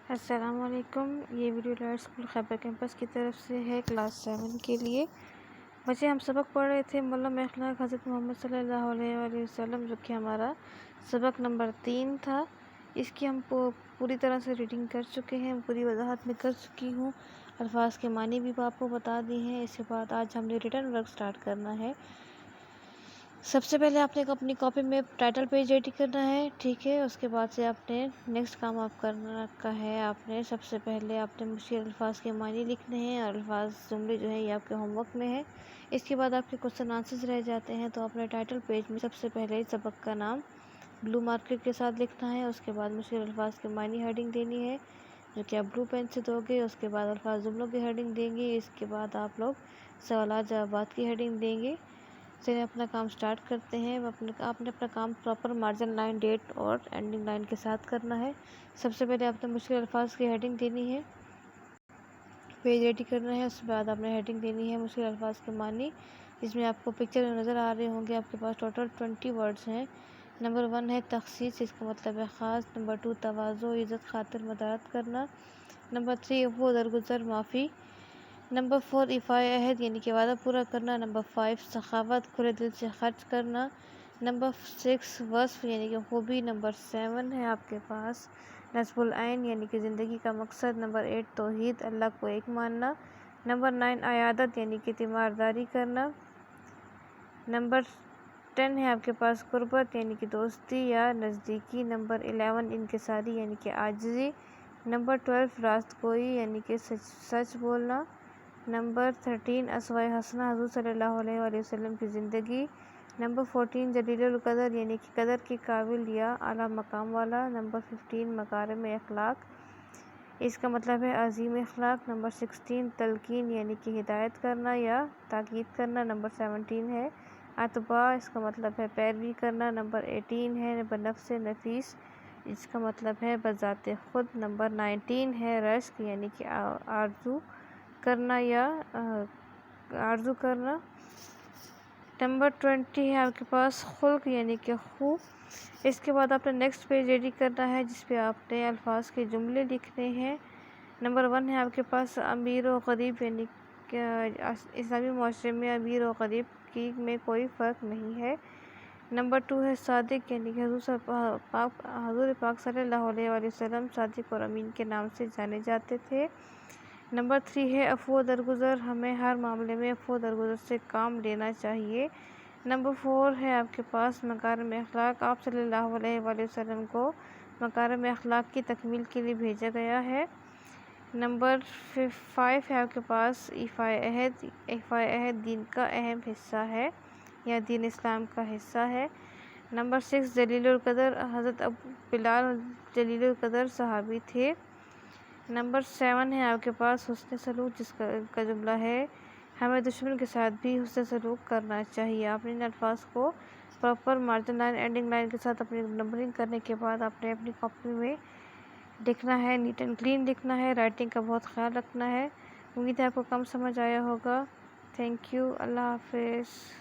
السلام علیکم۔ یہ ویڈیو لائٹ اسکول خیبر کیمپس کی طرف سے ہے کلاس 7 کے لیے۔ بچے ہم سبق پڑھ رہے تھے معلم اخلاق حضرت محمد صلی اللہ علیہ وآلہ وسلم، جو کہ ہمارا سبق نمبر 3 تھا۔ اس کی ہم پوری طرح سے ریڈنگ کر چکے ہیں، پوری وضاحت میں کر چکی ہوں، الفاظ کے معنی بھی آپ کو بتا دی ہیں۔ اس کے بعد آج ہم نے ریٹن ورک سٹارٹ کرنا ہے۔ سب سے پہلے آپ نے اپنی کاپی میں ٹائٹل پیج ریڈی کرنا ہے، ٹھیک ہے۔ اس کے بعد سے آپ نے نیکسٹ کام آپ کرنا کا ہے، آپ نے سب سے پہلے آپ نے مشکل الفاظ کے معنی لکھنے ہیں، اور الفاظ جملے جو ہیں یہ آپ کے ہوم ورک میں ہے۔ اس کے بعد آپ کے کوسچن آنسرز رہ جاتے ہیں، تو آپ نے ٹائٹل پیج میں سب سے پہلے سبق کا نام بلو مارکر کے ساتھ لکھنا ہے۔ اس کے بعد مشکل الفاظ کے معنی ہیڈنگ دینی ہے، جو کہ آپ بلو پین سے دو گے۔ اس کے بعد الفاظ جملوں کی ہیڈنگ دیں گے۔ اس کے بعد آپ لوگ سوالات جوابات کی ہیڈنگ دیں گے۔ چلیے اپنا کام سٹارٹ کرتے ہیں۔ آپ نے اپنا کام پراپر مارجن لائن، ڈیٹ اور اینڈنگ لائن کے ساتھ کرنا ہے۔ سب سے پہلے آپ نے مشکل الفاظ کی ہیڈنگ دینی ہے، پیج ریڈی کرنا ہے۔ اس کے بعد آپ نے ہیڈنگ دینی ہے مشکل الفاظ کے معنی، جس میں آپ کو پکچر میں نظر آ رہے ہوں گے۔ آپ کے پاس ٹوٹل 20 ورڈز ہیں۔ نمبر 1 ہے تخصیص، اس کا مطلب ہے خاص۔ نمبر 2 تواضع، عزت خاطر مدارت کرنا۔ نمبر 3 عفو درگزر، معافی۔ نمبر 4 ایفائے عہد، یعنی کہ وعدہ پورا کرنا۔ نمبر 5 سخاوت، کھلے دل سے خرچ کرنا۔ نمبر 6 وصف، یعنی کہ خوبی۔ نمبر 7 ہے آپ کے پاس نصب العین، یعنی کہ زندگی کا مقصد۔ نمبر 8 توحید، اللہ کو ایک ماننا۔ نمبر 9 عیادت، یعنی کہ تیمارداری کرنا۔ نمبر 10 ہے آپ کے پاس قربت، یعنی کہ دوستی یا نزدیکی۔ نمبر 11 انکساری، یعنی کہ عاجزی۔ نمبر 12 راست گوئی، یعنی کہ سچ بولنا۔ نمبر 13 اسوۂ حسنہ، حضور صلی اللہ علیہ وآلہ وسلم کی زندگی۔ نمبر 14 جلیل القدر، یعنی کہ قدر کے قابل یا اعلیٰ مقام والا۔ نمبر 15 مکارم اخلاق، اس کا مطلب ہے عظیم اخلاق۔ نمبر 16 تلقین، یعنی کہ ہدایت کرنا یا تاکید کرنا۔ نمبر 17 ہے اتباع، اس کا مطلب ہے پیروی کرنا۔ نمبر 18 ہے بنفس نفیس، جس کا مطلب ہے بذات خود۔ نمبر 19 ہے رشک، یعنی کہ آرزو کرنا یا آرزو کرنا۔ نمبر 20 ہے آپ کے پاس خلق، یعنی کہ خو۔ اس کے بعد آپ نے نیکسٹ پیج ریڈی کرنا ہے، جس پہ آپ نے الفاظ کے جملے لکھنے ہیں۔ نمبر 1 ہے آپ کے پاس امیر و غریب، یعنی کہ اسلامی معاشرے میں امیر و غریب میں کوئی فرق نہیں ہے۔ نمبر 2 ہے صادق، یعنی کہ حضور پاک صلی اللہ علیہ وآلہ وسلم صادق اور امین کے نام سے جانے جاتے تھے۔ نمبر 3 ہے عفو درگزر، ہمیں ہر معاملے میں عفو درگزر سے کام لینا چاہیے۔ نمبر 4 ہے آپ کے پاس مکارم اخلاق، آپ صلی اللہ علیہ وآلہ وسلم کو مکارم اخلاق کی تکمیل کے لیے بھیجا گیا ہے۔ نمبر 5 ہے آپ کے پاس ایفائے عہد، ایفائے عہد دین کا اہم حصہ ہے یا دین اسلام کا حصہ ہے۔ نمبر 6 جلیل القدر، حضرت ابو بلال جلیل القدر صحابی تھے۔ نمبر 7 ہے آپ کے پاس حسن سلوک، جس کا جملہ ہے ہمیں دشمن کے ساتھ بھی حسن سلوک کرنا چاہیے۔ آپ نے ان الفاظ کو proper margin line, ending line کے ساتھ اپنی نمبرنگ کرنے کے بعد آپ نے اپنی کاپی میں لکھنا ہے، نیٹ اینڈ کلین لکھنا ہے، رائٹنگ کا بہت خیال رکھنا ہے۔ امید ہے آپ کو کم سمجھ آیا ہوگا۔ تھینک یو، اللہ حافظ۔